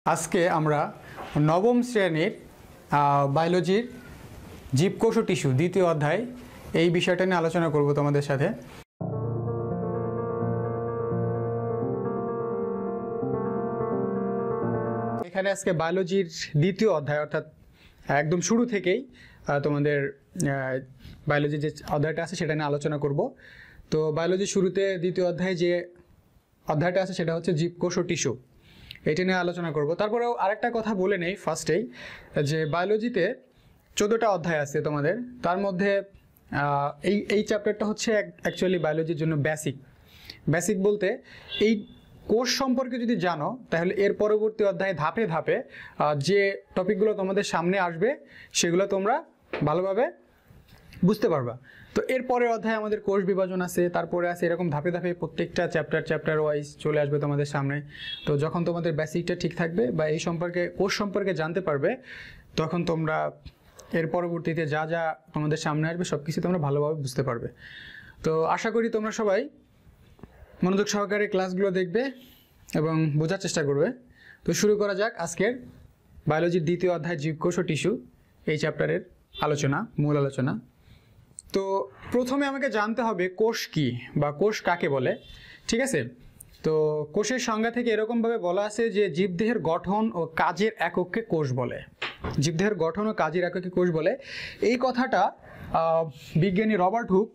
আজকে আমরা নবম শ্রেণীর বায়োলজির জীবকোষ ও টিস্যু দ্বিতীয় অধ্যায় এই বিষয়টা নিয়ে আলোচনা করব তোমাদের সাথে। এখানে আজকে বায়োলজির দ্বিতীয় অধ্যায় অর্থাৎ একদম শুরু থেকেই তোমাদের বায়োলজির যে অধ্যায়টা আছে সেটা নিয়ে আলোচনা করব। তো বায়োলজির শুরুতে দ্বিতীয় অধ্যায়ে যে অধ্যায়টা আছে সেটা হচ্ছে জীবকোষ ও টিস্যু, এটা নিয়ে আলোচনা করব। তারপরেও আরেকটা কথা বলে নেই ফার্স্টেই, যে বায়োলজিতে 14টা অধ্যায় আছে তোমাদের, তার মধ্যে এই চ্যাপ্টারটা হচ্ছে অ্যাকচুয়ালি বায়োলজির জন্য বেসিক বলতে এই কোষ সম্পর্কে যদি জানো তাহলে এর পরবর্তী অধ্যায়ে ধাপে ধাপে যে টপিকগুলো তোমাদের সামনে আসবে সেগুলো তোমরা ভালোভাবে বুঝতে পারবা। তো এর পরের অধ্যায়ে আমাদের কোষ বিভাজন আছে, তারপরে আছে এরকম ধাপে ধাপে প্রত্যেকটা চ্যাপ্টার ওয়াইজ চলে আসবে তোমাদের সামনে। তো যখন তোমাদের বেসিকটা ঠিক থাকবে বা এই সম্পর্কে কোষ সম্পর্কে জানতে পারবে, তখন তোমরা এর পরবর্তীতে যা যা তোমাদের সামনে আসবে সব কিছু তোমরা ভালোভাবে বুঝতে পারবে। তো আশা করি তোমরা সবাই মনোযোগ সহকারে ক্লাসগুলো দেখবে এবং বোঝার চেষ্টা করবে। তো শুরু করা যাক আজকের বায়োলজির দ্বিতীয় অধ্যায় জীবকোষ ও টিস্যু এই চ্যাপ্টারের মূল আলোচনা। তো প্রথমে আমাকে জানতে হবে কোষ কি বা কোষ কাকে বলে, ঠিক আছে? তো কোষের সংজ্ঞা থেকে এরকমভাবে বলা আছে যে জীবদেহের গঠন ও কাজের এককে কোষ বলে। জীবদেহের গঠন ও কাজের এককে কোষ বলে এই কথাটা বিজ্ঞানী রবার্ট হুক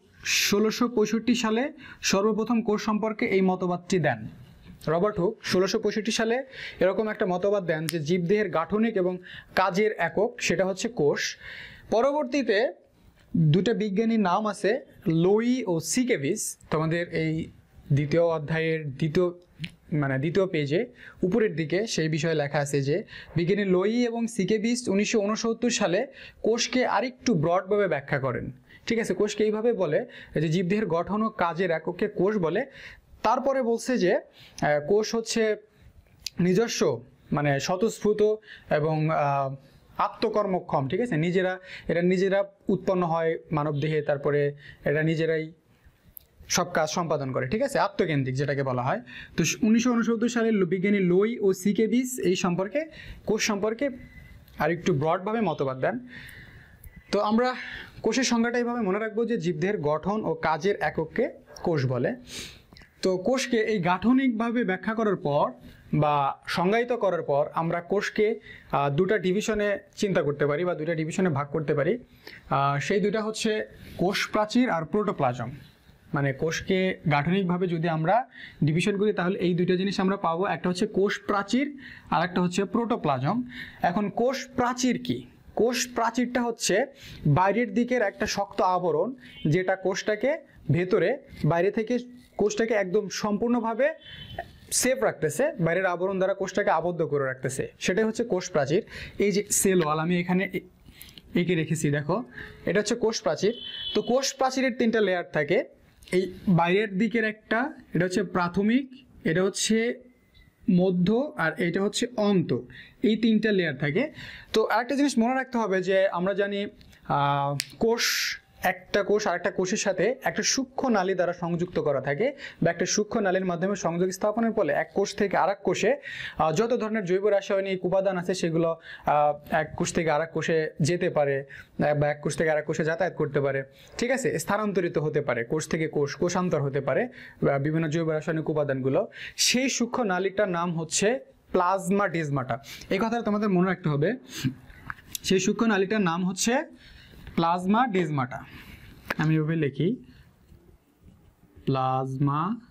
1665 সালে সর্বপ্রথম কোষ সম্পর্কে এই মতবাদটি দেন। রবার্ট হুক 1665 সালে এরকম একটা মতবাদ দেন যে জীবদেহের গাঠনিক এবং কাজের একক সেটা হচ্ছে কোষ। পরবর্তীতে দুটো বিজ্ঞানীর নাম আছে, লোই ও সিকেভিস। তোমাদের এই দ্বিতীয় অধ্যায়ের দ্বিতীয় পেজে উপরের দিকে সেই বিষয়ে লেখা আছে যে বিজ্ঞানী লোই এবং সিকেভিস 1969 সালে কোষকে আরেকটু ব্রডভাবে ব্যাখ্যা করেন, ঠিক আছে? কোষকে এইভাবে বলে যে জীবদেহের গঠন ও কাজের এককে কোষ বলে। তারপরে বলছে যে কোষ হচ্ছে নিজস্ব স্বতঃস্ফূর্ত এবং আত্মকর্মক্ষম, ঠিক আছে? নিজেরা উৎপন্ন হয় মানবদেহে, তারপরে এটা নিজেরাই সব কাজ সম্পাদন করে, ঠিক আছে? আত্মকেন্দ্রিক যেটাকে বলা হয়। তো 1969 সালে বিজ্ঞানী লোই ও সিকেভিস এই সম্পর্কে কোষ সম্পর্কে আর একটু ব্রডভাবে মতবাদ দেন। তো আমরা কোষের সংজ্ঞাটা এইভাবে মনে রাখবো যে জীবদেহের গঠন ও কাজের এককে কোষ বলে। তো কোষকে এই গাঠনিকভাবে ব্যাখ্যা করার পর বা সংজ্ঞায়িত করার পর আমরা কোষকে দুটা ডিভিশনে চিন্তা করতে পারি বা দুটা ডিভিশনে ভাগ করতে পারি। সেই দুটা হচ্ছে কোষ প্রাচীর আর প্রোটোপ্লাজম। কোষকে গাঠনিকভাবে যদি আমরা ডিভিশন করি তাহলে এই দুইটা জিনিস আমরা পাবো, একটা হচ্ছে কোষ প্রাচীর আর একটা হচ্ছে প্রোটোপ্লাজম। এখন কোষ প্রাচীর কি? কোষ প্রাচীরটা হচ্ছে বাইরের দিকের একটা শক্ত আবরণ যেটা কোষটাকে ভেতরে বাইরে থেকে কোষটাকে একদম সম্পূর্ণভাবে সেফ রাখতেছে, বাইরের আবরণ দ্বারা কোষটাকে আবদ্ধ করে রাখতেছে, সেটাই হচ্ছে কোষ প্রাচীর। এই যে সেল ওয়াল আমি এখানে এঁকে রেখেছি, দেখো এটা হচ্ছে কোষ প্রাচীর। তো কোষ প্রাচীরের 3টা লেয়ার থাকে। এই বাইরের দিকের একটা, এটা হচ্ছে প্রাথমিক, এটা হচ্ছে মধ্য আর এটা হচ্ছে অন্ত, এই 3টা লেয়ার থাকে। তো আরেকটা জিনিস মনে রাখতে হবে যে আমরা জানি একটা কোষ আরেকটা কোষের সাথে একটা সূক্ষ্ম নালী দ্বারা সংযুক্ত করা থাকে বা একটা সূক্ষ্ম নালীর মাধ্যমে সংযোগ স্থাপনের ফলে এক কোষ থেকে আরেক কোষে যত ধরনের জৈব রাসায়নিক উপাদান আছে সেগুলো এক কোষ থেকে আরেক কোষে যেতে পারে বা এক কোষ থেকে আরেক কোষে যাতায়াত করতে পারে, ঠিক আছে? স্থানান্তরিত হতে পারে, কোষ থেকে কোষান্তর হতে পারে বিভিন্ন জৈব রাসায়নিক উপাদানগুলো। সেই সূক্ষ্ম নালীটার নাম হচ্ছে প্লাজমাডেজমাটা। এই কথাটা তোমাদের মনে রাখতে হবে। সেই সূক্ষ্ম নালীটার নাম হচ্ছে প্লাজমাডেজমাটা। আমি এভাবে লিখি, প্লাজমাডেজমাটা।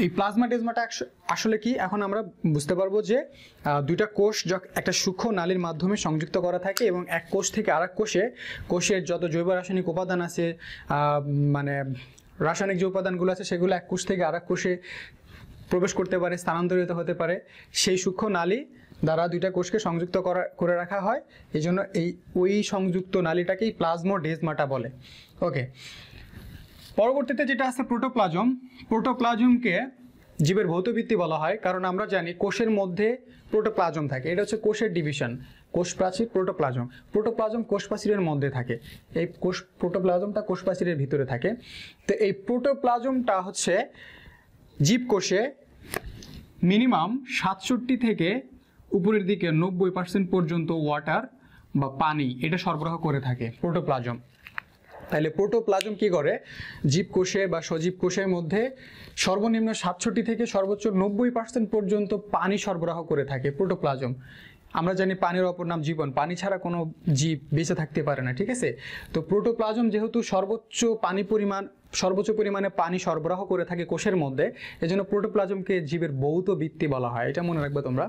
এই প্লাজমাডেজমাটা আসলে কি এখন আমরা বুঝতে পারবো যে দুইটা কোষ একটা সূক্ষ্ম নালীর মাধ্যমে সংযুক্ত করা থাকে এবং এক কোষ থেকে আরেক কোষের যত জৈব রাসায়নিক উপাদান আছে রাসায়নিক যে উপাদানগুলো আছে সেগুলো এক কোষ থেকে আরেক কোষে প্রবেশ করতে পারে, স্থানান্তরিত হতে পারে। সেই সূক্ষ্ম নালী দ্বারা দুইটা কোষকে সংযুক্ত করে রাখা হয়, এই জন্য ওই সংযুক্ত নালীটাকেই প্লাজমোডেজমাটা বলে। ওকে, পরবর্তীতে যেটা আছে প্রোটোপ্লাজমকে জীবের ভৌতভিত্তি বলা হয়, কারণ আমরা জানি কোষের মধ্যে প্রোটোপ্লাজম থাকে। এটা হচ্ছে কোষের ডিভিশন, কোষ প্রাচীর, প্রোটোপ্লাজম কোষ প্রাচীরের মধ্যে থাকে। এই প্রোটোপ্লাজমটা কোষ প্রাচীরের ভিতরে থাকে। তো এই প্রোটোপ্লাজমটা হচ্ছে জীবকোষে মিনিমাম 67 থেকে উপরের দিকে 90% পর্যন্ত ওয়াটার বা পানি এটা সরবরাহ করে থাকে প্রোটোপ্লাজম। তাহলে প্রোটোপ্লাজম কি করে, জীবকোষে বা সজীব কোষের মধ্যে সর্বনিম্ন 67 থেকে সর্বোচ্চ 90% পর্যন্ত পানি সরবরাহ করে থাকে প্রোটোপ্লাজম। আমরা জানি পানির অপর নাম জীবন, পানি ছাড়া কোনো জীব বেঁচে থাকতে পারে না, ঠিক আছে। তো প্রোটোপ্লাজম যেহেতু সর্বোচ্চ পরিমাণে পানি সরবরাহ করে থাকে কোষের মধ্যে, এজন্য প্রোটোপ্লাজমকে জীবের ভৌত ভিত্তি বলা হয়। এটা মনে রাখবে তোমরা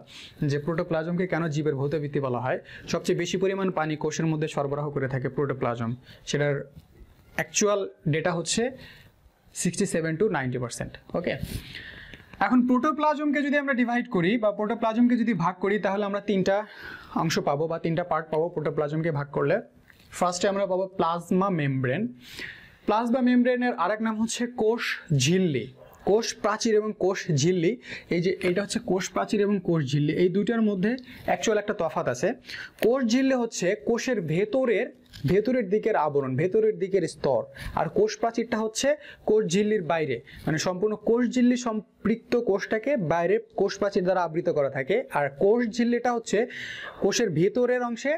যে প্রোটোপ্লাজমকে কেন জীবের ভৌত ভিত্তি বলা হয়। সবচেয়ে বেশি পরিমাণ পানি কোষের মধ্যে সরবরাহ করে থাকে প্রোটোপ্লাজম, সেটার অ্যাকচুয়াল ডেটা হচ্ছে 67 to 90%। ওকে, এখন প্রোটোপ্লাজমকে যদি আমরা ডিভাইড করি বা প্রোটোপ্লাজমকে যদি ভাগ করি, তাহলে আমরা 3টা অংশ পাবো বা 3টা পার্ট পাবো প্রোটোপ্লাজমকে ভাগ করলে। ফার্স্টে আমরা পাবো প্লাজমা মেমব্রেন। প্লাজমা মেমব্রেনের আরেক নাম হচ্ছে কোষ ঝিল্লি, কোষ প্রাচীর এবং কোষ ঝিল্লি। এই যে এটা হচ্ছে কোষ প্রাচীর এবং কোষ ঝিল্লি, এই দুইটার মধ্যে অ্যাকচুয়াল একটা তফাৎ আছে। কোষ ঝিল্লি হচ্ছে কোষের ভেতরের দিকের আবরণ, ভেতরের দিকের স্তর, আর কোষ প্রাচীরটা হচ্ছে কোষ ঝিল্লির বাইরে, মানে সম্পূর্ণ কোষ ঝিল্লি সম্পৃক্ত কোষটাকে বাইরে কোষ প্রাচীর দ্বারা আবৃত করা থাকে। আর কোষ ঝিল্লিটা হচ্ছে কোষের ভেতরের অংশে,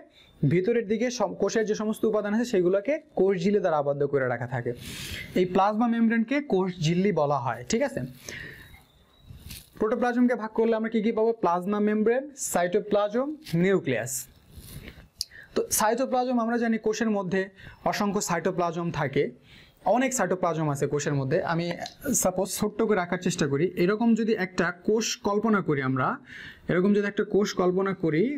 ভিতরের দিকে কোষের যে সমস্ত উপাদান আছে সেগুলোকে কোষ ঝিল্লি দ্বারা আবদ্ধ করে রাখা থাকে। এই প্লাজমা মেমব্রেনকে কোষ ঝিল্লি বলা হয়, ঠিক আছে। প্রোটোপ্লাজমকে ভাগ করলে আমরা কি কি পাবো, প্লাজমা মেমব্রেন, সাইটোপ্লাজম, নিউক্লিয়াস। তো সাইটোপ্লাজম আমরা জানি কোষের মধ্যে অসংখ্য সাইটোপ্লাজম থাকে, অনেক সাইটোপ্লাজম আছে কোষের মধ্যে। আমি সাপোজ ছোট্ট করে রাখার চেষ্টা করি, এরকম যদি একটা কোষ কল্পনা করি আমরা,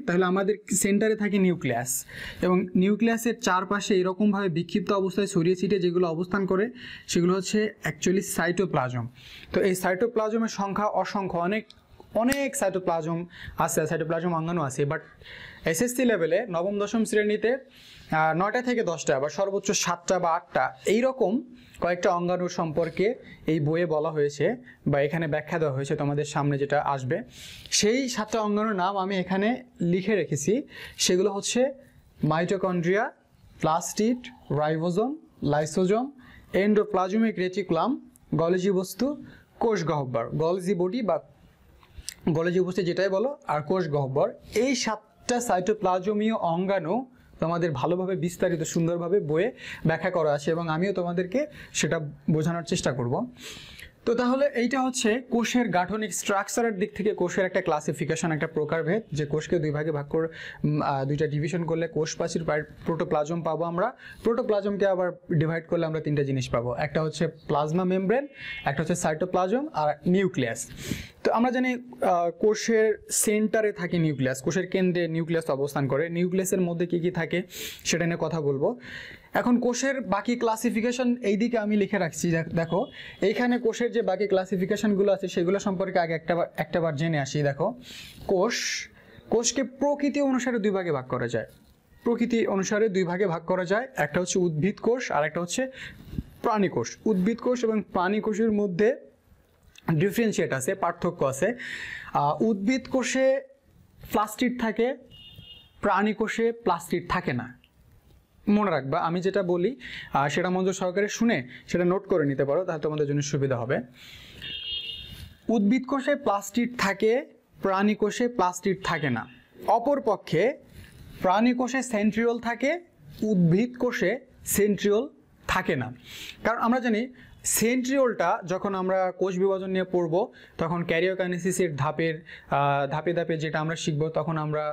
তাহলে আমাদের সেন্টারে থাকে নিউক্লিয়াস, এবং নিউক্লিয়াসের চারপাশে এরকমভাবে বিক্ষিপ্ত অবস্থায় ছড়িয়ে ছিটিয়ে যেগুলো অবস্থান করে সেগুলো হচ্ছে অ্যাকচুয়ালি সাইটোপ্লাজম। তো এই সাইটোপ্লাজমের সংখ্যা অসংখ্য, অনেক সাইটোপ্লাজম আছে, সাইটোপ্লাজম অঙ্গাণু আছে। বাট এসএসসি লেভেলে নবম দশম শ্রেণীতে 9টা থেকে 10টা বা সর্বোচ্চ 7টা বা 8টা এইরকম কয়েকটা অঙ্গাণু সম্পর্কে এই বইয়ে বলা হয়েছে বা এখানে ব্যাখ্যা দেওয়া হয়েছে, তোমাদের সামনে যেটা আসবে। সেই 7টা অঙ্গাণুর নাম আমি এখানে লিখে রেখেছি। সেগুলো হচ্ছে mitochondria, plastid, ribosome, lysosome, endoplasmic reticulum, Golgi বস্তু, কোষ গহ্বর, গলজি বডি বা গলজি বস্তু যেটাই বলো, আর কোষ গহ্বর। এই 7টা সাইটোপ্লাজমীয় অঙ্গাণু তোমাদের ভালোভাবে বিস্তারিত সুন্দরভাবে বইয়ে ব্যাখ্যা করা আছে এবং আমিও তোমাদেরকে সেটা বোঝানোর চেষ্টা করব। তো তাহলে এইটা হচ্ছে কোষের গাঠনিক স্ট্রাকচারের দিক থেকে কোষের একটা ক্লাসিফিকেশন, একটা প্রকারভেদ, যে কোষকে দুই ভাগে ভাগ করে দুইটা ডিভিশন করলে কোষ প্রাচীর প্রোটোপ্লাজম পাবো আমরা। প্রোটোপ্লাজমকে আবার ডিভাইড করলে আমরা 3টা জিনিস পাবো, একটা হচ্ছে প্লাজমা মেমব্রেন, একটা হচ্ছে সাইটোপ্লাজম, আর নিউক্লিয়াস। তো আমরা জানি কোষের সেন্টারে থাকে নিউক্লিয়াস, কোষের কেন্দ্রে নিউক্লিয়াস অবস্থান করে। নিউক্লিয়াসের মধ্যে কি কি থাকে সেটা নিয়ে কথা বলবো। এখন কোষের বাকি ক্লাসিফিকেশন এই দিকে আমি লিখে রাখছি, দেখো এইখানে কোষের যে বাকি ক্লাসিফিকেশনগুলো আছে সেগুলো সম্পর্কে আগে একটাবার জেনে আসি। দেখো কোষকে প্রকৃতি অনুসারে দুই ভাগে ভাগ করা যায়। একটা হচ্ছে উদ্ভিদ কোষ আর একটা হচ্ছে প্রাণী কোষ। উদ্ভিদ কোষ এবং প্রাণী কোষের মধ্যে ডিফারেন্সিয়েট আছে, পার্থক্য আছে। উদ্ভিদ কোষে প্লাস্টিড থাকে, প্রাণী কোষে প্লাস্টিড থাকে না। মনে রাখবা, আমি যেটা বলি সেটা মনোযোগ সহকারে শুনে সেটা নোট করে নিতে পারো, তাহলে তোমাদের জন্য সুবিধা হবে। উদ্ভিদ কোষে প্লাস্টিড থাকে, প্রাণী কোষে প্লাস্টিড থাকে না। অপরপক্ষে প্রাণী কোষে সেন্ট্রিওল থাকে, উদ্ভিদ কোষে সেন্ট্রিওল থাকে না। কারণ আমরা জানি সেন্ট্রিওলটা যখন আমরা কোষ বিভাজন নিয়ে পড়ব তখন ক্যারিওকাইনেসিসের ধাপে ধাপে যেটা আমরা শিখবো, তখন আমরা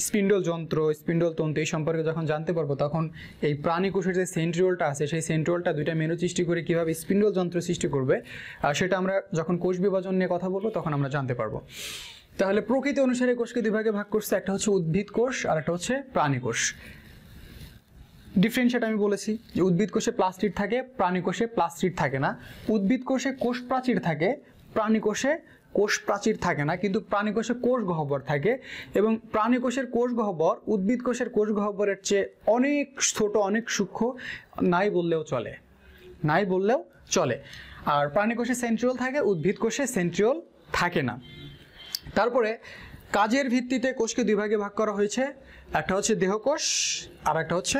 স্পিন্ডল যন্ত্র, স্পিন্ডল তন্ত্র এই সম্পর্কে যখন জানতে পারবো, তখন এই প্রাণী কোষের যে সেন্ট্রিওলটা আছে সেই সেন্ট্রিওলটা দুইটা মেরু সৃষ্টি করে কীভাবে স্পিন্ডল যন্ত্র সৃষ্টি করবে সেটা আমরা যখন কোষ বিভাজন নিয়ে কথা বলবো তখন আমরা জানতে পারবো। তাহলে প্রকৃতি অনুসারে কোষকে দুই ভাগে ভাগ করছে, একটা হচ্ছে উদ্ভিদ কোষ আর একটা হচ্ছে প্রাণী কোষ। ডিফারেন্সিয়েট আমি বলেছি যে উদ্ভিদ কোষে প্লাস্টিড থাকে, প্রাণী কোষে প্লাস্টিড থাকে না। উদ্ভিদ কোষে কোষ প্রাচীর থাকে, প্রাণী কোষে কোষ প্রাচীর থাকে না, কিন্তু প্রাণী কোষে কোষ গহ্বর থাকে। এবং প্রাণী কোষের কোষ গহ্বর উদ্ভিদ কোষের কোষ গহ্বরের চেয়ে অনেক ছোট, অনেক সূক্ষ্ম, নাই বললেও চলে। আর প্রাণী কোষে সেন্ট্রিওল থাকে, উদ্ভিদ কোষে সেন্ট্রিওল থাকে না। তারপরে কাজের ভিত্তিতে কোষকে দুই ভাগে ভাগ করা হয়েছে, একটা হচ্ছে দেহকোষ আর একটা হচ্ছে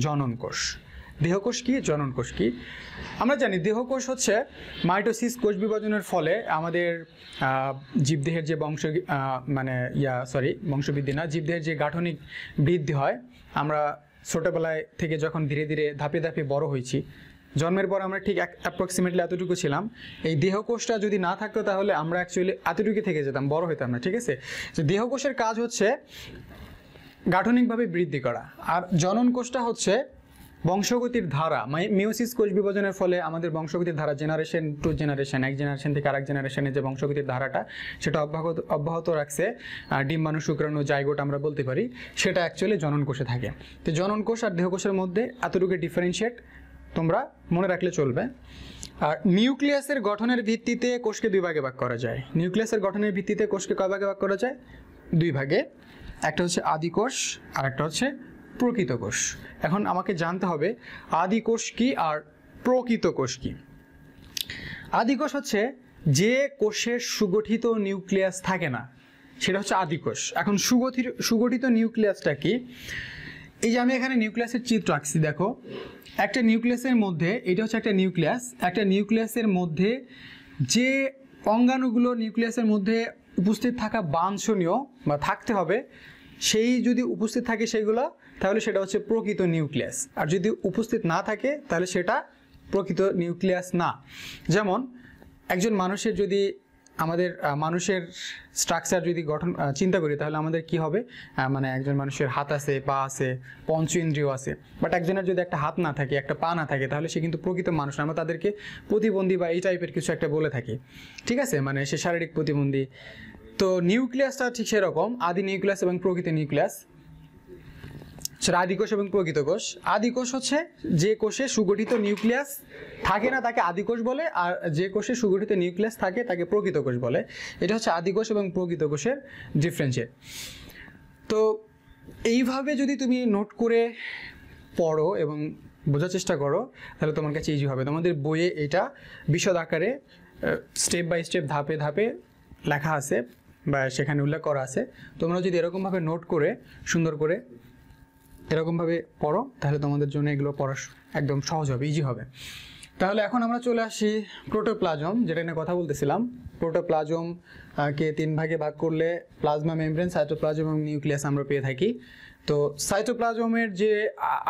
জনন কোষ। দেহকোষ কি, জনন কোষ কি? আমরা জানি দেহকোষ হচ্ছে মাইটোসিস, কোষ বিভাজনের ফলে আমাদের জীবদেহের যে বংশবৃদ্ধি না, জীবদেহের যে গাঠনিক বৃদ্ধি হয়। আমরা ছোটোবেলায় থেকে যখন ধীরে ধীরে ধাপে ধাপে বড় হয়েছি, জন্মের পর আমরা ঠিক অ্যাপ্রক্সিমেটলি এতটুকু ছিলাম। এই দেহকোষটা যদি না থাকতো তাহলে আমরা অ্যাকচুয়ালি এতটুকু থেকে যেতাম, বড় হইতাম না, ঠিক আছে? তো দেহকোষের কাজ হচ্ছে গাঠনিকভাবে বৃদ্ধি করা, আর জনন কোষটা হচ্ছে বংশগতির ধারা। মিওসিস কোষ বিভাজনের ফলে আমাদের বংশগতির ধারা, জেনারেশন টু জেনারেশন, এক জেনারেশন থেকে আরেক জেনারেশনে যে বংশগতির ধারাটা সেটা অব্যাহত রাখছে ডিম্বাণু, শুক্রাণু, জাইগোট আমরা বলতে পারি, সেটা অ্যাকচুয়ালি জনন কোষে থাকে। তো জনন কোষ আর দেহকোষের মধ্যে এতটুকু ডিফারেন্সিয়েট তোমরা মনে রাখলে চলবে। আর নিউক্লিয়াসের গঠনের ভিত্তিতে কোষকে দুই ভাগে ভাগ করা যায়। নিউক্লিয়াসের গঠনের ভিত্তিতে কোষকে কয় ভাগে ভাগ করা যায়? দুই ভাগে। একটা হচ্ছে আদি কোষ আর একটা হচ্ছে প্রকৃত কোষ। এখন আমাকে জানতে হবে আদি কোষ কি আর প্রকৃত কোষ কি। আদি কোষ হচ্ছে যে কোষের সুগঠিত নিউক্লিয়াস থাকে না, সেটা হচ্ছে আদি কোষ। এখন সুগঠিত নিউক্লিয়াসটা কি? এই যে আমি এখানে নিউক্লিয়াসের চিত্র আঁকছি, দেখো একটা নিউক্লিয়াসের মধ্যে, এটা হচ্ছে একটা নিউক্লিয়াস, একটা নিউক্লিয়াসের মধ্যে যে অঙ্গাণুগুলো নিউক্লিয়াসের মধ্যে উপস্থিত থাকা বাঞ্ছনীয় বা থাকতে হবে, সেই যদি উপস্থিত থাকে সেগুলো, তাহলে সেটা হচ্ছে প্রকৃত নিউক্লিয়াস। আর যদি উপস্থিত না থাকে তাহলে সেটা প্রকৃত নিউক্লিয়াস না। যেমন একজন মানুষের যদি আমাদের মানুষের স্ট্রাকচার যদি গঠন চিন্তা করি, তাহলে আমাদের কি হবে? মানে একজন মানুষের হাত আছে, পা আছে, পঞ্চ ইন্দ্রিয় আছে, বাট একজনের যদি একটা হাত না থাকে, একটা পা না থাকে, তাহলে সে কিন্তু প্রকৃত মানুষ না। আমরা তাদেরকে প্রতিবন্ধী বা এই টাইপের কিছু একটা বলে থাকি, ঠিক আছে? মানে সে শারীরিক প্রতিবন্ধী। তো নিউক্লিয়াসটা ঠিক সেরকম, আদি নিউক্লিয়াস এবং প্রকৃত নিউক্লিয়াস, সেটা আদি কোষ এবং প্রকৃত কোষ। আদি কোষ হচ্ছে যে কোষে সুগঠিত নিউক্লিয়াস থাকে না তাকে আদি কোষ বলে, আর যে কোষে সুগঠিত নিউক্লিয়াস থাকে তাকে প্রকৃত কোষ বলে। এটা হচ্ছে আদি কোষ এবং প্রকৃত কোষের ডিফারেন্সিয়েট। তো এইভাবে যদি তুমি নোট করে পড়ো এবং বোঝার চেষ্টা করো, তাহলে তোমার কাছে ইজি হবে। তোমাদের বইয়ে এটা বিশদ আকারে স্টেপ বাই স্টেপ, ধাপে ধাপে লেখা আছে বা সেখানে উল্লেখ করা আছে। তোমরা যদি এরকমভাবে নোট করে সুন্দর করে এরকমভাবে পড়ো, তাহলে তোমাদের জন্য এগুলো পড়া একদম সহজ হবে, ইজি হবে। তাহলে এখন আমরা চলে আসি প্রোটোপ্লাজম, যেটা নিয়ে কথা বলতেছিলাম। প্রোটোপ্লাজম কে তিন ভাগে ভাগ করলে প্লাজমা মেমব্রেন, সাইটোপ্লাজম এবং নিউক্লিয়াস আমরা পেয়ে থাকি। তো সাইটোপ্লাজমের যে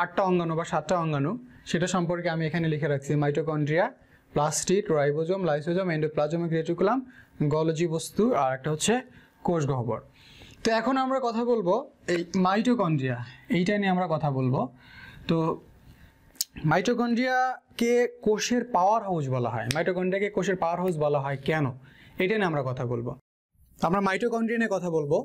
8টা অঙ্গাণু বা 7টা অঙ্গাণু, সেটা সম্পর্কে আমি এখানে লিখে রাখছি: mitochondria, plastid, ribosome, lysosome, endoplasmic reticulum, Golgi বস্তু, আর একটা হচ্ছে কোষ গহ্বর। তো এখন আমরা কথা বলবো এই মাইটোকন্ড্রিয়া, এইটা নিয়ে আমরা কথা বলবো। তো মাইটোকন্ড্রিয়াকে কোষের পাওয়ার হাউস বলা হয়। মাইটোকন্ড্রিয়াকে কোষের পাওয়ার হাউস বলা হয় কেন, এটা নিয়ে আমরা কথা বলবো। আমরা মাইটোকন্ড্রিয়া নিয়ে কথা বলবো।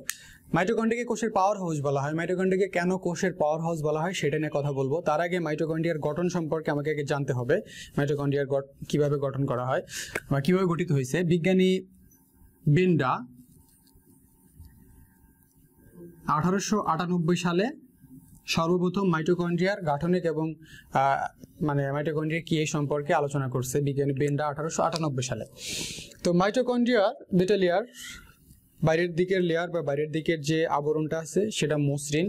মাইটোকন্ড্রিয়াকে কোষের পাওয়ার হাউস বলা হয়, মাইটোকন্ড্রিয়াকে কেন কোষের পাওয়ার হাউস বলা হয় সেটা নিয়ে কথা বলবো। তার আগে মাইটোকন্ড্রিয়ার গঠন সম্পর্কে আমাকে আগে জানতে হবে। মাইটোকন্ড্রিয়ার কিভাবে গঠন করা হয় বা কিভাবে গঠিত হয়েছে। বিজ্ঞানী বেন্ডা 1898 সালে সর্বপ্রথম মাইটোকন্ড্রিয়ার গাঠনিক এবং মাইটোকন্ড্রিয়া কি এই সম্পর্কে আলোচনা করছে বিজ্ঞানী বেন্ডা 1898 সালে। তো মাইটোকন্ড্রিয়ার দুটো লেয়ার, বাইরের দিকের লেয়ার বা বাইরের দিকের যে আবরণটা আছে সেটা মসৃণ,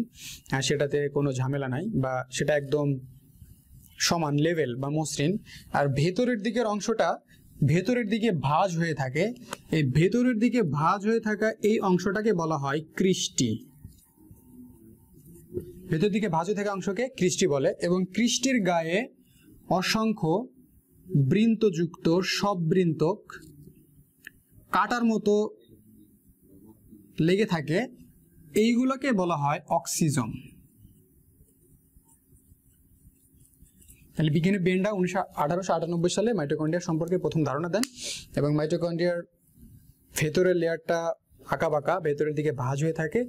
সেটাতে কোনো ঝামেলা নাই বা সেটা একদম সমান লেভেল বা মসৃণ। আর ভেতরের দিকের অংশটা ভেতরের দিকে ভাঁজ হয়ে থাকে। এই ভেতরের দিকে ভাঁজ হয়ে থাকা এই অংশটাকে বলা হয় ক্রিস্টি। ভেতর দিকে ভাঁজ হয়ে থাকা অংশকে ক্রিস্টি বলে। এবং ক্রিস্টির গায়ে অসংখ্য বৃন্তযুক্ত সববৃন্তক কাটার মতো লেগে থাকে, এইগুলোকে বলা হয় অক্সিজম। তাহলে বিজ্ঞানী বেন্ডা 1898 সালে মাইটোকন্ড্রিয়া সম্পর্কে প্রথম ধারণা দেন এবং মাইটোকন্ড্রিয়ার ভেতরের লেয়ারটা আঁকা বাঁকা, ভেতরের দিকে ভাঁজ হয়ে থাকে।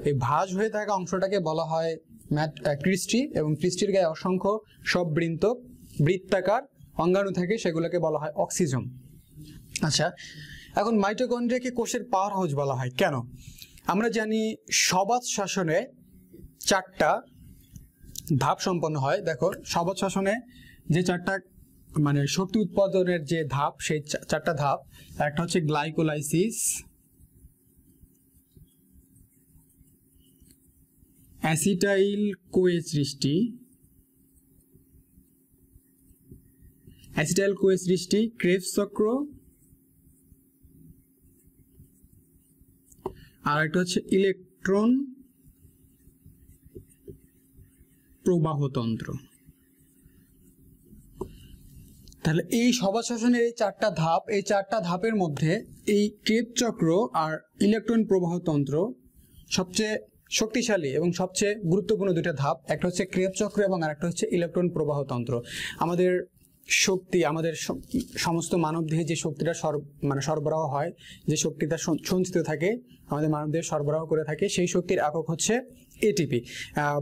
এই ভাঁজ হয়ে থাকা অংশটাকে বলা হয় ক্রিস্টি এবং ক্রিস্টির গায়ে অসংখ্য সব বৃত্তাকার অঙ্গাণু থাকে, সেগুলোকে বলা হয় অক্সিজম। আচ্ছা, এখন মাইটোকন্ড্রিয়াকে কোষের পাওয়ার হাউস বলা হয় কেন? আমরা জানি সবাত শ্বসনে 4টা ধাপ সম্পন্ন হয়। দেখো, সবাত শ্বসনে যে 4টা শক্তি উৎপাদনের যে ধাপ, সেই 4টা ধাপ, একটা হচ্ছে গ্লাইকোলাইসিস, অ্যাসিটাইল কোয়ে সৃষ্টি, অ্যাসিটাইল কোয়ে সৃষ্টি, ক্রেবস চক্র, আর একটা হচ্ছে ইলেকট্রন প্রবাহতন্ত্র। তাহলে এই সবাদ শ্বসনের এই চারটা ধাপ, এই চারটা ধাপের মধ্যে এই ক্রেবস চক্র আর ইলেকট্রন প্রবাহতন্ত্র সবচেয়ে শক্তিশালী এবং সবচেয়ে গুরুত্বপূর্ণ দুইটা ধাপ। একটা হচ্ছে ক্রেবস চক্র এবং আরেকটা হচ্ছে ইলেকট্রন প্রবাহতন্ত্র। আমাদের শক্তি, আমাদের সমস্ত মানবদেহে যে শক্তিটা সরবরাহ হয়, যে শক্তিটা সঞ্চিত থাকে আমাদের মানবদেহে সরবরাহ করে থাকে, সেই শক্তির একক হচ্ছে এটিপি।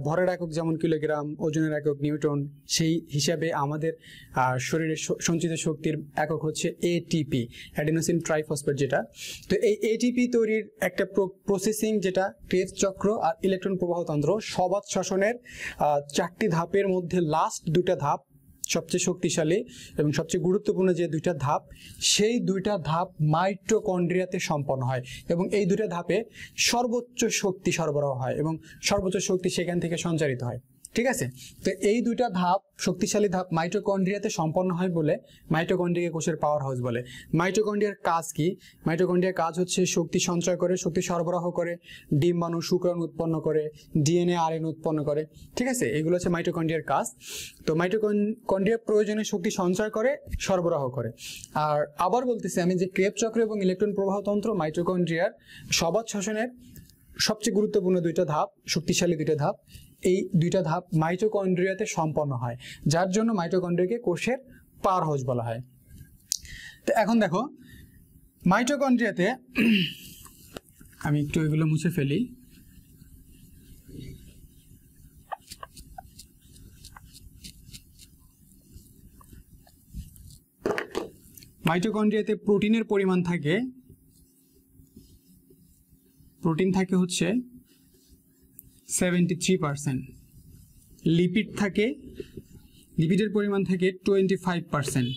ভরের একক যেমন কিলোগ্রাম, ওজনের একক নিউটন, সেই হিসাবে আমাদের শরীরের সঞ্চিত শক্তির একক হচ্ছে এটিপি, অ্যাডিনোসিন ট্রাইফসফেট যেটা। তো এই এটিপি তৈরির একটা প্রসেসিং যেটা ক্রেবস চক্র আর ইলেকট্রন প্রবাহতন্ত্র, সবাদ শ্বসনের চারটি ধাপের মধ্যে লাস্ট দুটা ধাপ সবচেয়ে শক্তিশালী এবং সবচেয়ে গুরুত্বপূর্ণ যে দুইটা ধাপ, সেই দুইটা ধাপ মাইটোকন্ড্রিয়াতে সম্পন্ন হয় এবং এই দুইটা ধাপে সর্বোচ্চ শক্তি সরবরাহ হয় এবং সর্বোচ্চ শক্তি সেখান থেকে সঞ্চারিত হয়। ঠিক আছে, তো এই দুইটা ধাপ, শক্তিশালী ধাপ মাইটোকন্ড্রিয়াতে সম্পন্ন হয় বলে মাইটোকন্ড্রিয়াকে কোষের পাওয়ার হাউস বলে। মাইটোকন্ড্রিয়ার কাজ কি? মাইটোকন্ড্রিয়ার কাজ হচ্ছে শক্তি সঞ্চয় করে, শক্তি সরবরাহ করে, ডিম্বাণু শুক্রাণু উৎপন্ন করে, ডিএনএ আরএনএ উৎপন্ন করে। ঠিক আছে, এগুলো হচ্ছে মাইটোকন্ড্রিয়ার কাজ। তো মাইটোকন্ড্রিয়ার প্রয়োজনীয় শক্তি সঞ্চয় করে, সরবরাহ করে। আর আবার বলতেছি আমি যে ক্রেবস চক্র এবং ইলেকট্রন প্রবাহতন্ত্র মাইটোকন্ড্রিয়ার সবাদ শ্বসনের সবচেয়ে গুরুত্বপূর্ণ দুইটা ধাপ, শক্তিশালী দুইটা ধাপ। এই দুইটা ধাপ মাইটোকন্ড্রিয়াতে সম্পন্ন হয়, যার জন্য মাইটোকন্ড্রিয়াকে কোষের পাওয়ার হাউস বলা হয়। তো এখন দেখো মাইটোকন্ড্রিয়াতে আমি একটু এগুলো মুছে ফেলি। মাইটোকন্ড্রিয়াতে প্রোটিনের পরিমাণ থাকে, প্রোটিন থাকে হচ্ছে 73%, লিপিড থাকে, লিপিডের পরিমাণ থাকে 25%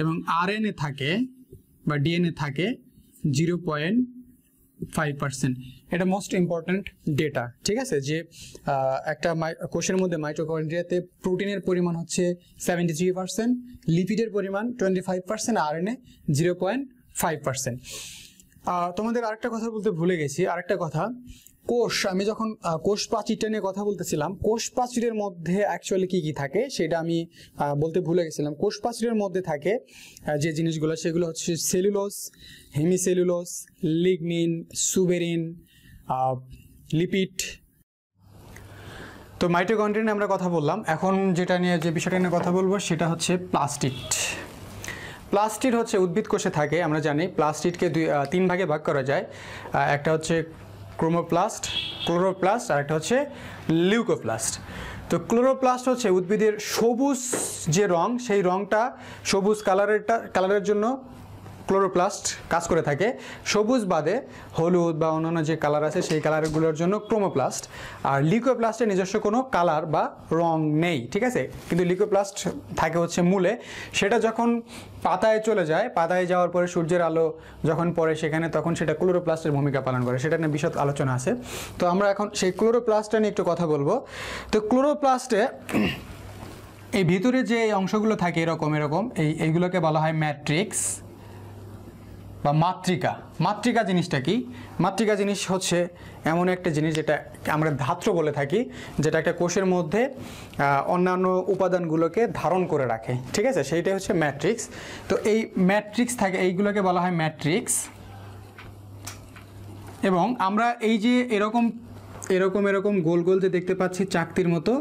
এবং আরএনএ থাকে বা ডিএনএ থাকে 0.5%। এটা মোস্ট ইম্পর্ট্যান্ট ডেটা। ঠিক আছে, যে একটা কোষের মধ্যে মাইটোকন্ড্রিয়াতে প্রোটিনের পরিমাণ হচ্ছে 73%, লিপিডের পরিমাণ 25%, আরএনএ 0.5%। তোমাদের আরেকটা কথা বলতে ভুলে গেছি, আরেকটা কথা, কোষ, আমি যখন কোষ প্রাচীরটা নিয়ে কথা বলতেছিলাম, কোষ প্রাচীরের মধ্যে অ্যাকচুয়ালি কি কি থাকে সেটা আমি বলতে ভুলে গেছিলাম। কোষ প্রাচীরের মধ্যে থাকে যে জিনিসগুলো, সেগুলো হচ্ছে cellulose, hemicellulose, lignin, suberin, lipid. তো মাইটোকন্ড্রিয়া নিয়ে আমরা কথা বললাম। এখন যেটা নিয়ে, যে বিষয়টা নিয়ে কথা বলবো সেটা হচ্ছে প্লাস্টিড। প্লাস্টিড হচ্ছে উদ্ভিদ কোষে থাকে, আমরা জানি। প্লাস্টিডকে তিন ভাগে ভাগ করা যায়। একটা হচ্ছে ক্লোরোপ্লাস্ট, আর একটা হচ্ছে লিউকোপ্লাস্ট। তো ক্লোরোপ্লাস্ট হচ্ছে উদ্ভিদের সবুজ যে রং, সেই রংটা সবুজ কালারের জন্য ক্লোরোপ্লাস্ট কাজ করে থাকে। সবুজ বাদে হলুদ বা অন্যান্য যে কালার আছে সেই কালারগুলোর জন্য ক্রোমোপ্লাস্ট। আর লিউকোপ্লাস্টের নিজস্ব কোনো কালার বা রং নেই। ঠিক আছে, কিন্তু লিউকোপ্লাস্ট থাকে হচ্ছে মূলে। সেটা যখন পাতায় চলে যায়, পাতায় যাওয়ার পরে সূর্যের আলো যখন পড়ে সেখানে, তখন সেটা ক্লোরোপ্লাস্টের ভূমিকা পালন করে। সেটা নিয়ে বিশদ আলোচনা আছে। তো আমরা এখন সেই ক্লোরোপ্লাস্টটা নিয়ে একটু কথা বলবো। তো ক্লোরোপ্লাস্টে এই ভিতরে যে অংশগুলো থাকে এরকম এইগুলোকে বলা হয় ম্যাট্রিক্স বা মাতৃকা। মাতৃকা জিনিসটা কি? মাতৃকা জিনিস হচ্ছে এমন একটা জিনিস যেটা আমরা ধাত্র বলে থাকি, যেটা একটা কোষের মধ্যে অন্যান্য উপাদানগুলোকে ধারণ করে রাখে। ঠিক আছে, সেইটাই হচ্ছে ম্যাট্রিক্স। তো এই ম্যাট্রিক্স থাকে, এইগুলোকে বলা হয় ম্যাট্রিক্স। এবং আমরা এই যে এরকম গোল গোল যে দেখতে পাচ্ছি চাকতির মতো,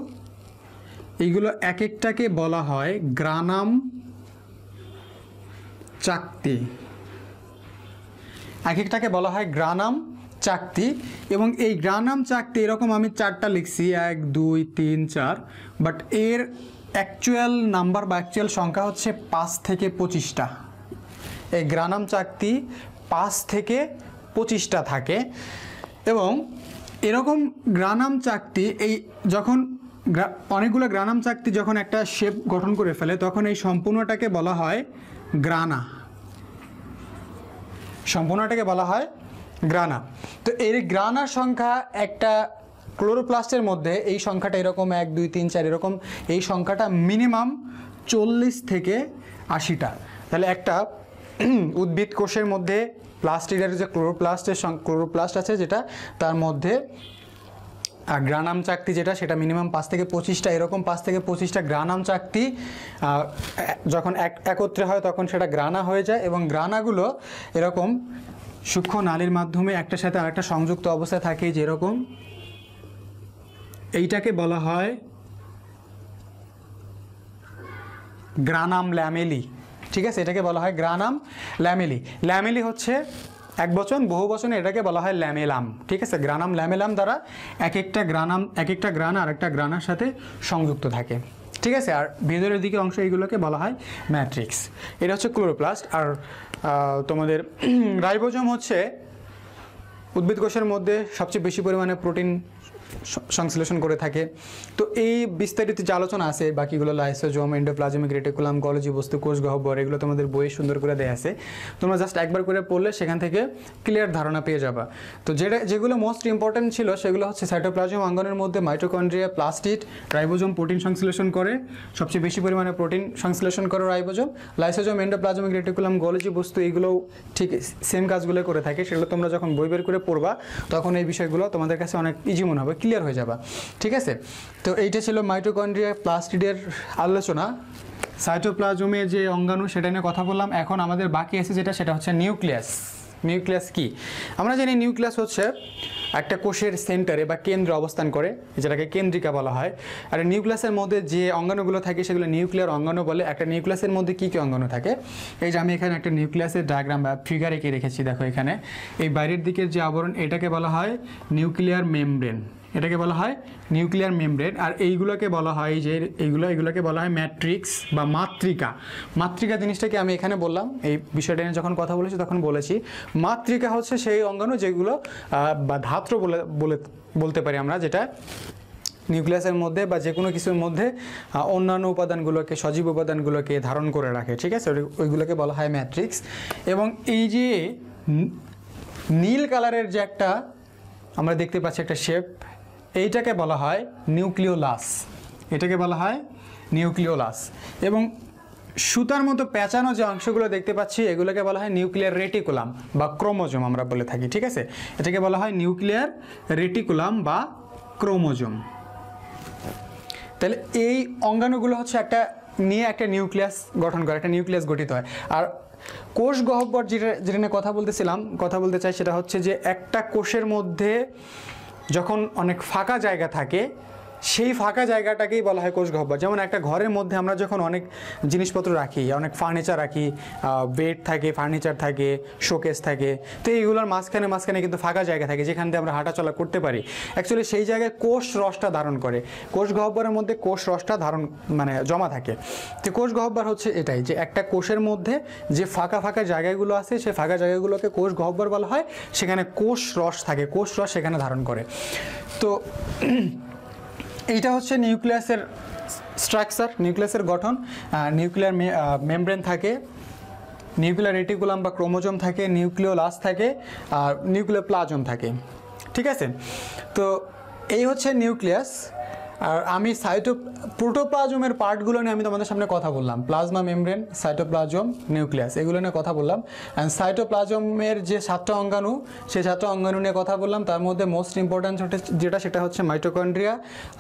এইগুলো এক একটাকে বলা হয় গ্রানাম চাকতি। এক একটাকে বলা হয় গ্রানাম চাকতি। এবং এই গ্রানাম চাকতি এরকম আমি চারটা লিখছি, 1 2 3 4, বাট এর অ্যাকচুয়াল নাম্বার বা অ্যাকচুয়াল সংখ্যা হচ্ছে 5 থেকে 25টা। এই গ্রানাম চাকতি 5 থেকে 25টা থাকে। এবং এরকম গ্রানাম চাকতি যখন অনেকগুলো গ্রানাম চাকতি যখন একটা শেপ গঠন করে ফেলে, তখন এই সম্পূর্ণটাকে বলা হয় গ্রানা। সম্পূর্ণটাকে বলা হয় গ্রানা। তো এই গ্রানার সংখ্যা একটা ক্লোরোপ্লাস্টের মধ্যে এই সংখ্যাটা এরকম 1 2 3 4 এরকম, এই সংখ্যাটা মিনিমাম 40 থেকে 80টা। তাহলে একটা উদ্ভিদ কোষের মধ্যে প্লাস্টিডের যে ক্লোরোপ্লাস্ট আছে যেটা, তার মধ্যে গ্রানাম চাকতি যেটা, সেটা মিনিমাম 5 থেকে 25টা, এরকম 5 থেকে 25টা গ্রানাম চাকতি যখন একত্রে হয় তখন সেটা গ্রানা হয়ে যায়, এবং গ্রানাগুলো এরকম সূক্ষ্ম নালীর মাধ্যমে একটার সাথে আরেকটা সংযুক্ত অবস্থায় থাকে, যেরকম এইটাকে বলা হয় গ্রানাম ল্যামেলি। ঠিক আছে, এটাকে বলা হয় গ্রানাম ল্যামেলি। ল্যামেলি হচ্ছে এক বচন, বহু বচনে এটাকে বলা হয় ল্যামেলাম। ঠিক আছে, গ্রানাম ল্যামেলাম দ্বারা এক একটা গ্রানা আরেকটা গ্রানার সাথে সংযুক্ত থাকে। ঠিক আছে, আর ভেতরের দিকে অংশ এইগুলোকে বলা হয় ম্যাট্রিক্স। এটা হচ্ছে ক্লোরোপ্লাস্ট। আর তোমাদের রাইবোজোম হচ্ছে উদ্ভিদ কোষের মধ্যে সবচেয়ে বেশি পরিমাণে প্রোটিন সংশ্লেষণ করে থাকে। তো এই বিস্তারিত যে আলোচনা আছে, বাকিগুলো লাইসোজোম, এন্ডোপ্লাজমিক রেটিকুলাম, গলজি বস্তু, কোষ গহ্বর, এগুলো তোমাদের বইয়ে সুন্দর করে দেয়া আছে। তোমরা জাস্ট একবার করে পড়লে সেখান থেকে ক্লিয়ার ধারণা পেয়ে যাবা। তো যেগুলো মোস্ট ইম্পর্টেন্ট ছিল সেগুলো হচ্ছে সাইটোপ্লাজম অঙ্গনের মধ্যে মাইটোকন্ড্রিয়া, প্লাস্টিড, রাইবোজোম প্রোটিন সংশ্লেষণ করে, সবচেয়ে বেশি পরিমাণে প্রোটিন সংশ্লেষণ করে ribosome. Lysosome, endoplasmic reticulum, Golgi বস্তু, এগুলোও ঠিক সেম কাজগুলো করে থাকে। সেগুলো তোমরা যখন বই বের করে পড়বা তখন এই বিষয়গুলো তোমাদের কাছে অনেক ইজি মনে হবে, ক্লিয়ার হয়ে যাবা। ঠিক আছে, তো এইটা ছিল মাইটোকন্ড্রিয়া, প্লাস্টিডের আলোচনা। সাইটোপ্লাজমে যে অঙ্গাণু সেটা নিয়ে কথা বললাম। এখন আমাদের বাকি আছে যেটা, সেটা হচ্ছে নিউক্লিয়াস। নিউক্লিয়াস কি? আমরা জানি নিউক্লিয়াস হচ্ছে একটা কোষের সেন্টারে বা কেন্দ্রে অবস্থান করে, যেটাকে কেন্দ্রিকা বলা হয়। আর নিউক্লিয়াসের মধ্যে যে অঙ্গাণুগুলো থাকে সেগুলো নিউক্লিয়ার অঙ্গাণু বলে। একটা নিউক্লিয়াসের মধ্যে কী কী অঙ্গাণু থাকে, এই যে আমি এখানে একটা নিউক্লিয়াসের ডায়াগ্রাম বা ফিগার এঁকে রেখেছি, দেখো এখানে এই বাইরের দিকের যে আবরণ, এটাকে বলা হয় নিউক্লিয়ার মেমব্রেন। এটাকে বলা হয় নিউক্লিয়ার মেমব্রেন। আর এইগুলোকে বলা হয় যে এগুলোকে বলা হয় ম্যাট্রিক্স বা মাতৃকা। মাতৃকা জিনিসটাকে আমি এখানে বললাম, এই বিষয়টা নিয়ে যখন কথা বলেছি তখন বলেছি। মাতৃকা হচ্ছে সেই অঙ্গাণু যেগুলো বা ধাত্র বলতে পারি আমরা, যেটা নিউক্লিয়াসের মধ্যে বা যে কোনো কিছুর মধ্যে অন্যান্য উপাদানগুলোকে, সজীব উপাদানগুলোকে ধারণ করে রাখে। ঠিক আছে, ওইগুলোকে বলা হয় ম্যাট্রিক্স। এবং এই যে নীল কালারের যে একটা আমরা দেখতে পাচ্ছি একটা শেপ, এইটাকে বলা হয় নিউক্লিওলাস। এটাকে বলা হয় নিউক্লিওলাস। এবং সুতার মতো পেঁচানো যে অংশগুলো দেখতে পাচ্ছি এগুলোকে বলা হয় নিউক্লিয়ার রেটিকুলাম বা ক্রোমোজোম আমরা বলে থাকি। ঠিক আছে, এটাকে বলা হয় নিউক্লিয়ার রেটিকুলাম বা ক্রোমোজোম। তাহলে এই অঙ্গাণুগুলো হচ্ছে একটা নিউক্লিয়াস গঠন করে, একটা নিউক্লিয়াস গঠিত হয়। আর কোষ গহ্বর যেটা নিয়ে কথা বলতে চাই, সেটা হচ্ছে যে একটা কোষের মধ্যে যখন অনেক ফাঁকা জায়গা থাকে, সেই ফাঁকা জায়গাটাকেই বলা হয় কোষ গহ্বর। যেমন একটা ঘরের মধ্যে আমরা যখন অনেক জিনিসপত্র রাখি, অনেক ফার্নিচার রাখি, বেড থাকে, ফার্নিচার থাকে, শোকেস থাকে, তো এইগুলোর মাঝখানে কিন্তু ফাঁকা জায়গা থাকে যেখান দিয়ে আমরা হাঁটাচলা করতে পারি। অ্যাকচুয়ালি সেই জায়গায় কোষ রসটা ধারণ করে, কোষ গহ্বরের মধ্যে কোষ রসটা জমা থাকে। তো কোষ গহ্বর হচ্ছে এটাই, যে একটা কোষের মধ্যে যে ফাঁকা জায়গাগুলো আছে সেই ফাঁকা জায়গাগুলোকে কোষ গহ্বর বলা হয়। সেখানে কোষ রস থাকে, কোষ রস সেখানে ধারণ করে। তো এইটা হচ্ছে নিউক্লিয়াসের স্ট্রাকচার, নিউক্লিয়াসের গঠন। নিউক্লিয়ার মেমব্রেন থাকে, নিউক্লিয়ার রেটিকুলাম বা ক্রোমোজোম থাকে, নিউক্লিওলাস থাকে, আর নিউক্লিয়ার প্লাজম থাকে। ঠিক আছে, তো এই হচ্ছে নিউক্লিয়াস। আর আমি প্রোটোপ্লাজমের পার্টগুলো নিয়ে আমি তোমাদের সামনে কথা বললাম। প্লাজমা মেমব্রেন, সাইটোপ্লাজম, নিউক্লিয়াস, এগুলো নিয়ে কথা বললাম। অ্যান্ড সাইটোপ্লাজমের যে 7টা অঙ্গাণু, সেই 7টা অঙ্গাণু নিয়ে কথা বললাম। তার মধ্যে মোস্ট ইম্পর্ট্যান্ট যেটা, সেটা হচ্ছে মাইটোকন্ড্রিয়া,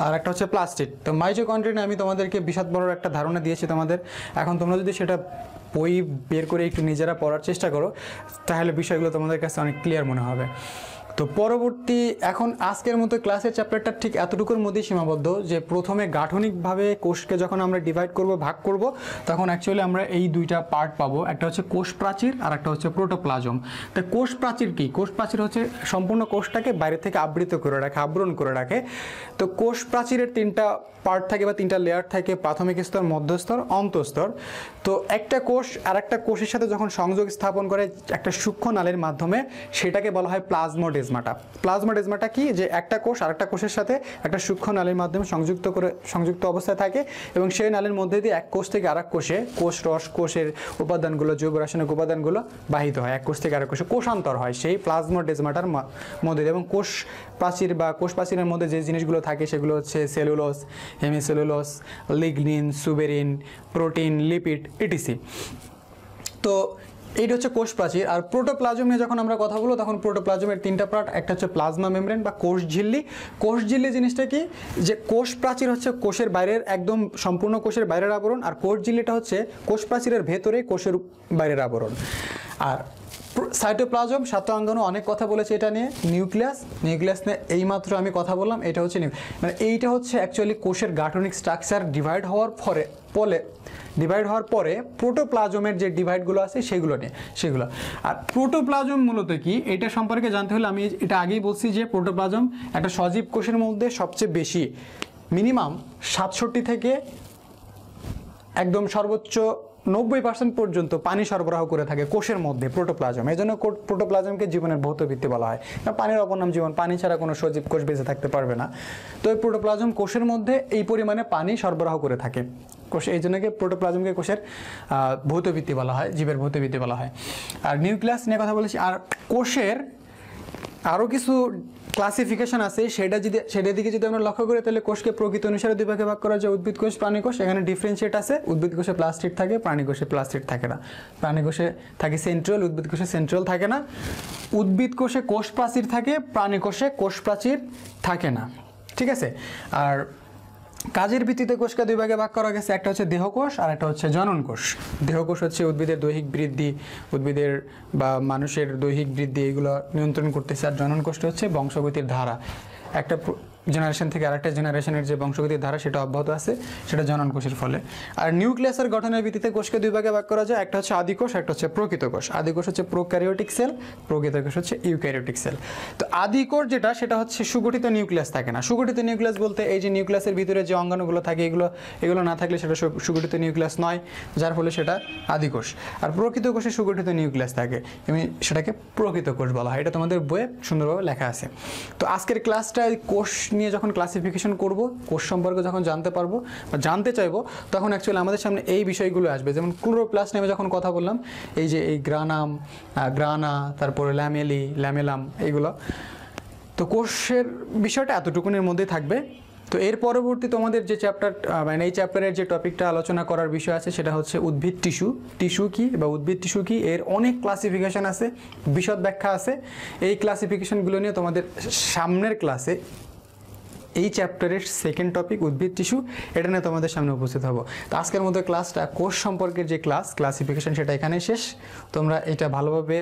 আর একটা হচ্ছে প্লাস্টিড। তো মাইটোকন্ড্রিয়া নিয়ে আমি তোমাদেরকে বিশদ বড় একটা ধারণা দিয়েছি তোমাদের। এখন তোমরা যদি সেটা বই বের করে একটু নিজেরা পড়ার চেষ্টা করো, তাহলে বিষয়গুলো তোমাদের কাছে অনেক ক্লিয়ার মনে হবে। তো পরবর্তী, এখন আজকের মতো ক্লাসের চ্যাপ্টারটা ঠিক এতটুকুর মধ্যেই সীমাবদ্ধ, যে প্রথমে গাঠনিকভাবে কোষকে যখন আমরা ডিভাইড করব, ভাগ করব, তখন অ্যাকচুয়ালি আমরা এই দুইটা পার্ট পাবো। একটা হচ্ছে কোষ প্রাচীর আর একটা হচ্ছে প্রোটোপ্লাজম। তো কোষ প্রাচীর কি? কোষ প্রাচীর হচ্ছে সম্পূর্ণ কোষটাকে বাইরে থেকে আবৃত করে রাখে, আবরণ করে রাখে। তো কোষ প্রাচীরের 3টা পার্ট থাকে বা 3টা লেয়ার থাকে, প্রাথমিক স্তর, মধ্যস্তর, অন্তঃস্তর। তো একটা কোষ আর একটা কোষের সাথে যখন সংযোগ স্থাপন করে একটা সূক্ষ্ম নালীর মাধ্যমে, সেটাকে বলা হয় প্লাজমোডেজম। প্লাজমোডেজমাটা কি, যে একটা কোষ আরেকটা কোষের সাথে একটা সূক্ষ্ম নালীর মাধ্যমে সংযুক্ত অবস্থায় থাকে এবং সেই নালীর মধ্যে দিয়ে এক কোষ থেকে আরেক কোষে কোষ রস, কোষের উপাদানগুলো, জৈব রাসায়নিক উপাদানগুলো বাহিত হয়, এক কোষ থেকে আরেক কোষে কোষান্তর হয় সেই প্লাজমোডেজমাটার মধ্যে দিয়ে। এবং কোষ প্রাচীর বা কোষ প্রাচীরের মধ্যে যে জিনিসগুলো থাকে সেগুলো হচ্ছে cellulose, hemicellulose, lignin, suberin, protein, lipid, etc. তো এইটা হচ্ছে কোষ প্রাচীর। আর প্রোটোপ্লাজম নিয়ে যখন আমরা কথা বলবো তখন প্রোটোপ্লাজমের তিনটা পার্ট, একটা হচ্ছে প্লাজমা মেমব্রেন বা কোষ ঝিল্লি। কোষ ঝিল্লি জিনিসটা কি, যে কোষ প্রাচীর হচ্ছে কোষের বাইরের একদম সম্পূর্ণ কোষের বাইরের আবরণ, আর কোষ ঝিল্লিটা হচ্ছে কোষ প্রাচীরের ভেতরে কোষের বাইরের আবরণ। আর সাইটোপ্লাজম, সাতোয়াঙ্গন অনেক কথা বলেছে এটা নিয়ে। নিউক্লিয়াস নিয়ে এইমাত্র আমি কথা বললাম, এটা হচ্ছে মানে এইটা হচ্ছে অ্যাকচুয়ালি কোষের গাঠনিক স্ট্রাকচার ডিভাইড হওয়ার পরে প্রোটোপ্লাজমের যে ডিভাইডগুলো আছে সেগুলো নিয়ে সেগুলো। আর প্রোটোপ্লাজম মূলত কি, এটা সম্পর্কে জানতে হলে আমি এটা আগেই বলছি যে প্রোটোপ্লাজম একটা সজীব কোষের মধ্যে সবচেয়ে বেশি মিনিমাম 67 থেকে একদম সর্বোচ্চ 90% পর্যন্ত পানি সরবরাহ করে থাকে কোষের মধ্যে প্রোটোপ্লাজম। এই জন্য প্রোটোপ্লাজমকে জীবনের ভৌত ভিত্তি বলা হয়। পানির অপর নাম জীবন, পানি ছাড়া কোনো সজীব কোষ বেঁচে থাকতে পারবে না। তো এই প্রোটোপ্লাজম কোষের মধ্যে এই পরিমাণে পানি সরবরাহ করে থাকে কোষ, এই জন্য প্রোটোপ্লাজমকে কোষের ভৌত ভিত্তি বলা হয়, জীবের ভৌত ভিত্তি বলা হয়। আর নিউক্লিয়াস নিয়ে কথা বলেছি। আর কোষের আরও কিছু ক্লাসিফিকেশন আছে, সেটার দিকে যদি আমরা লক্ষ্য করি তাহলে কোষকে প্রকৃতি অনুসারে দুই ভাগে ভাগ করা যায়, উদ্ভিদ কোষ, প্রাণী কোষ। এখানে ডিফারেন্সিয়েট আছে, উদ্ভিদ কোষে প্লাস্টিড থাকে, প্রাণী কোষে প্লাস্টিড থাকে না। প্রাণী কোষে থাকে সেন্ট্রাল, উদ্ভিদ কোষে সেন্ট্রাল থাকে না। উদ্ভিদ কোষে কোষ প্রাচীর থাকে, প্রাণী কোষে কোষ প্রাচীর থাকে না। ঠিক আছে। আর কাজের ভিত্তিতে কোষকে দুই ভাগে ভাগ করা গেছে, একটা হচ্ছে দেহকোষ আর একটা হচ্ছে জনন কোষ। দেহকোষ হচ্ছে উদ্ভিদের দৈহিক বৃদ্ধি, উদ্ভিদের বা মানুষের দৈহিক বৃদ্ধি এগুলো নিয়ন্ত্রণ করতেছে। আর জনন কোষটা হচ্ছে বংশগতির ধারা, একটা জেনারেশন থেকে আরেকটা জেনারেশনের যে বংশগতির ধারা সেটা অব্যাহত আছে, সেটা জনন কোষের ফলে। আর নিউক্লিয়াসের গঠনের ভিত্তিতে কোষকে দুই ভাগে ভাগ করা যায়, একটা হচ্ছে আদিকোষ, একটা হচ্ছে প্রকৃত কোষ। আদিকোষ হচ্ছে প্রোক্যারিওটিক সেল, প্রকৃত কোষ হচ্ছে ইউক্যারিওটিক সেল। তো আদিকোষ যেটা, সেটা হচ্ছে সুগঠিত নিউক্লিয়াস থাকে না। সুগঠিত নিউক্লিয়াস বলতে এই যে নিউক্লিয়াসের ভিতরে যে অঙ্গাণুগুলো থাকে এগুলো না থাকলে সেটা সুগঠিত নিউক্লিয়াস নয়, যার ফলে সেটা আদিকোষ। আর প্রকৃত কোষে সুগঠিত নিউক্লিয়াস থাকে, এবং সেটাকে প্রকৃত কোষ বলা হয়। এটা তোমাদের বইয়ে সুন্দরভাবে লেখা আছে। তো আজকের ক্লাসটা কোষ নিয়ে যখন ক্লাসিফিকেশন করব, কোষ সম্পর্কে যখন জানতে পারবো বা জানতে চাইবো, তখন অ্যাকচুয়ালি আমাদের সামনে এই বিষয়গুলো আসবে। যেমন ক্লোরোপ্লাস্ট নিয়ে যখন কথা বললাম, এই যে এই গ্রানা, তারপরে ল্যামেলাম এইগুলো। তো কোষের বিষয়টা এতটুকুনের মধ্যেই থাকবে। তো এর পরবর্তী তোমাদের যে চ্যাপ্টার, মানে এই চ্যাপ্টারের যে টপিকটা আলোচনা করার বিষয় আছে সেটা হচ্ছে উদ্ভিদ টিস্যু কি বা উদ্ভিদ টিস্যু কি, এর অনেক ক্লাসিফিকেশন আছে, বিশদ ব্যাখ্যা আছে। এই ক্লাসিফিকেশনগুলো নিয়ে তোমাদের সামনের ক্লাসে এই চ্যাপ্টারের সেকেন্ড টপিক উদ্ভিদ টিস্যু, এটা নিয়ে তোমাদের সামনে উপস্থিত হবো। তো আজকের মধ্যে ক্লাসটা কোষ সম্পর্কের যে ক্লাসিফিকেশন সেটা এখানেই শেষ। তোমরা এটা ভালোভাবে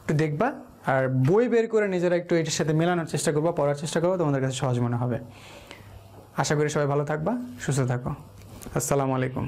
একটু দেখবা, আর বই বের করে নিজেরা একটু এটার সাথে মেলানোর চেষ্টা করবো, পড়ার চেষ্টা করবো, তোমাদের কাছে সহজ মনে হবে। আশা করি সবাই ভালো থাকবা, সুস্থ থাকো। আসসালামু আলাইকুম।